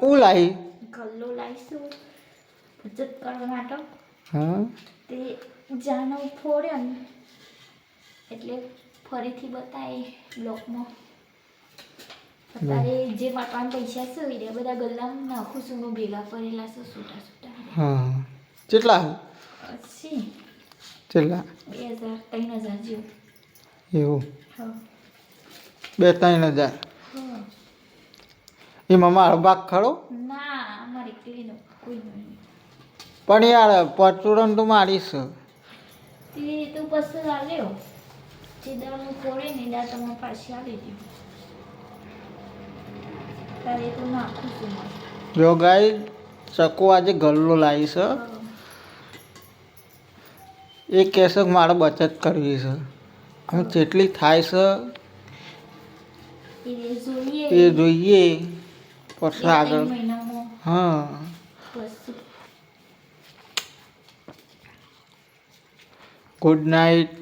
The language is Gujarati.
હું લાવી ગલ્લો લાવીશું બચત કરવા માટે. હા તે જાનો ફોડ્યો ને એટલે ફરીથી બતાય બ્લોકમાં. અત્યારે જે વાટવાના પૈસા છે એ બધા ગલ્લામાં નાખું છું હું, ભેગા કરેલા છે છૂટા છૂટા. હા કેટલા અસી કેટલા 2000 3000 જેવું. એવું હા 2-3 હજાર. હા. એમાં મારો ભાગ ખરો? ના અમારે એકલીનો કોઈ નહીં. પણ યાર પરચુરણ તો મારીશ. તે તો પછી લાવ્યો જે દાળનું ફોડે ને દાળ તમે પાછી આવી દીધી. તારે તો નાખું છું મારે. જો ગાય ચકો આજે ગલ્લો લાવીશ. હા. એ કહેશે કે મારે બચત કરવી છે. હવે જેટલી થાય છે એ જોઈએ એ જોઈએ પછી 2-3 આગળ. મહિનામાં હા પછી. Good night.